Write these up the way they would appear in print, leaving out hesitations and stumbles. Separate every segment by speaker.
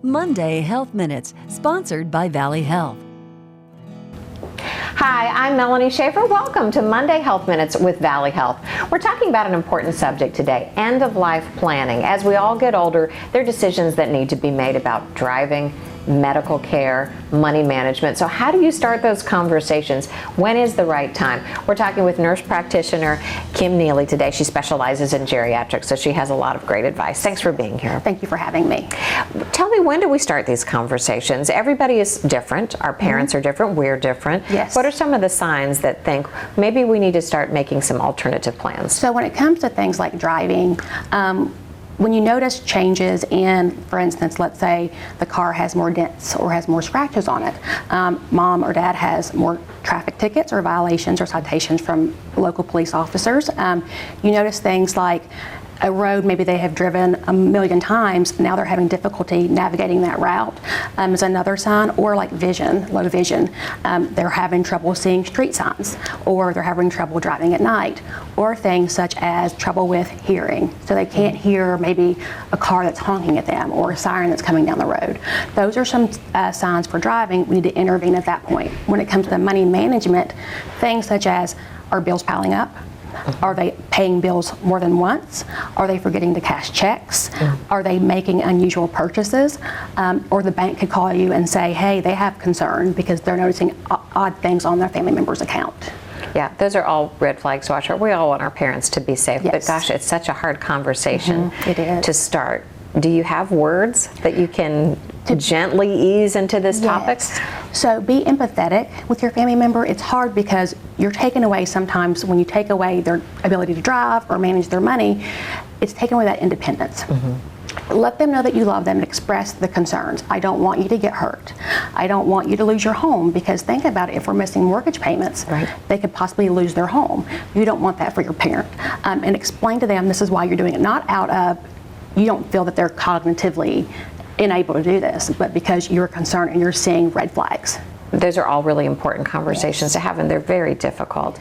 Speaker 1: Monday Health Minutes, sponsored by Valley Health.
Speaker 2: Hi, I'm Melanie Shafer. Welcome to Monday Health Minutes with Valley Health. We're talking about an important subject today, end-of-life planning. As we all get older, there are decisions that need to be made about driving, medical care, money management. So how do you start those conversations? When is the right time? We're talking with Nurse Practitioner Kim Neely today. She specializes in geriatrics, so she has a lot of great advice. Thanks for being here.
Speaker 3: Thank you for having me.
Speaker 2: Tell me, when do we start these conversations? Everybody is different. Our parents are different. We're different.
Speaker 3: Yes.
Speaker 2: What are some of the signs that think maybe we need to start making some alternative plans?
Speaker 3: So when it comes to things like driving, when you notice changes in, for instance, let's say the car has more dents or has more scratches on it, mom or dad has more traffic tickets or violations or citations from local police officers, you notice things like a road maybe they have driven 1,000,000 times, now they're having difficulty navigating that route, is another sign. Or like vision, low vision, they're having trouble seeing street signs, or they're having trouble driving at night, or things such as trouble with hearing, so they can't hear maybe a car that's honking at them or a siren that's coming down the road. Those are some signs for driving. We need to intervene at that point. When it comes to money management, things such as, are bills piling up? Are they paying bills more than once? Are they forgetting to cash checks? Are they making unusual purchases? Or the bank could call you and say, hey, they have concern because they're noticing odd things on their family member's account.
Speaker 2: Yeah, those are all red flags to watch. We all want our parents to be safe,
Speaker 3: Yes.
Speaker 2: but gosh, it's such a hard conversation
Speaker 3: It is.
Speaker 2: to start. Do you have words that you can gently ease into this topic?
Speaker 3: Yes. So be empathetic with your family member. It's hard because you're taken away sometimes. When you take away their ability to drive or manage their money, it's taking away that independence. Let them know that you love them and express the concerns. I don't want you to get hurt. I don't want you to lose your home, because think about it, if we're missing mortgage payments, they could possibly lose their home. You don't want that for your parent. And explain to them this is why you're doing it, not out of you don't feel that they're cognitively unable to do this, but because you're concerned and you're seeing red flags.
Speaker 2: Those are all really important conversations to have, and they're very difficult.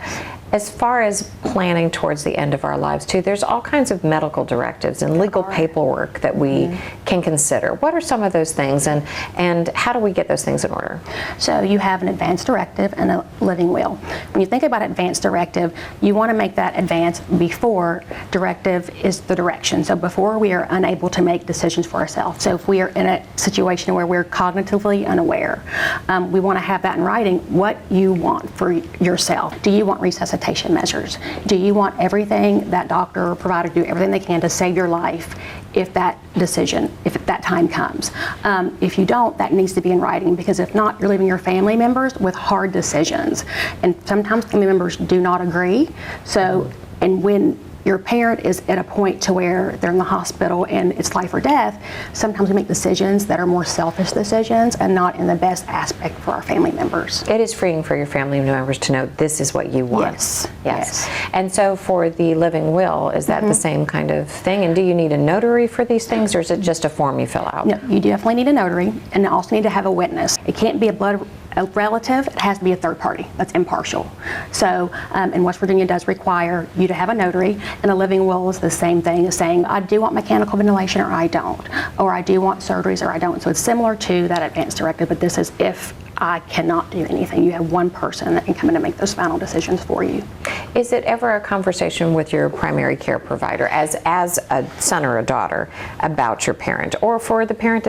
Speaker 2: As far as planning towards the end of our lives too, there's all kinds of medical directives and legal paperwork that we can consider. What are some of those things, and how do we get those things in order?
Speaker 3: So you have an advance directive and a living will. When you think about advance directive, you want to make that advance before directive is the direction. So before we are unable to make decisions for ourselves. So if we are in a situation where we're cognitively unaware, we want to have that in writing, what you want for yourself. Do you want resuscitation measures? Do you want everything, that doctor or provider do everything they can to save your life if that time comes? If you don't, that needs to be in writing, because if not, you're leaving your family members with hard decisions. And sometimes family members do not agree. So, and when your parent is at a point to where they're in the hospital and it's life or death, sometimes we make decisions that are more selfish decisions and not in the best aspect for our family members.
Speaker 2: It is freeing for your family members to know this is what you want.
Speaker 3: Yes.
Speaker 2: And so for the living will, is that the same kind of thing? And do you need a notary for these things, or is it just a form you fill out?
Speaker 3: No, you definitely need a notary, and you also need to have a witness. It can't be a relative, it has to be a third party that's impartial. So, and West Virginia does require you to have a notary, and a living will is the same thing as saying, I do want mechanical ventilation or I don't, or I do want surgeries or I don't. So it's similar to that advance directive, but this is if I cannot do anything. You have one person that can come in and make those final decisions for you.
Speaker 2: Is it ever a conversation with your primary care provider as a son or a daughter about your parent, or for the parent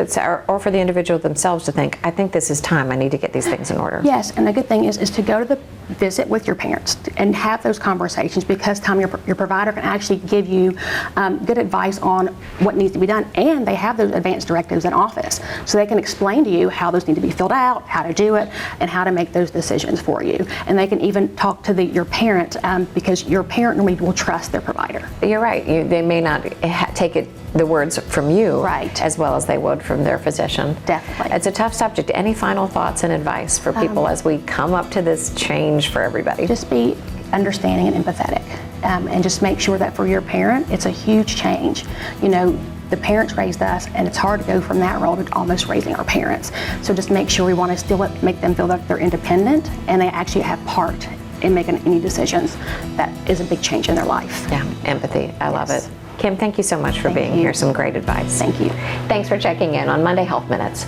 Speaker 2: or for the individual themselves to think, I think this is time, I need to get these things in order?
Speaker 3: Yes, and the good thing is to go to the visit with your parents and have those conversations, because your provider can actually give you good advice on what needs to be done, and they have those advanced directives in office, so they can explain to you how those need to be filled out, how to do it, and how to make those decisions for you. And they can even talk to your parent, because your parent normally will trust their provider.
Speaker 2: You're right. They may not take the words from you as well as they would from their physician.
Speaker 3: Definitely.
Speaker 2: It's a tough subject. Any final thoughts and advice for people as we come up to this change for everybody?
Speaker 3: Just be understanding and empathetic, and just make sure that for your parent, it's a huge change. You know, the parents raised us, and it's hard to go from that role to almost raising our parents. So just make sure we want to still make them feel that they're independent and they actually have part in making any decisions. That is a big change in their life.
Speaker 2: Yeah, empathy. I love it. Kim, thank you so much for being here. Some great advice.
Speaker 3: Thank you.
Speaker 2: Thanks for checking in on Monday Health Minutes.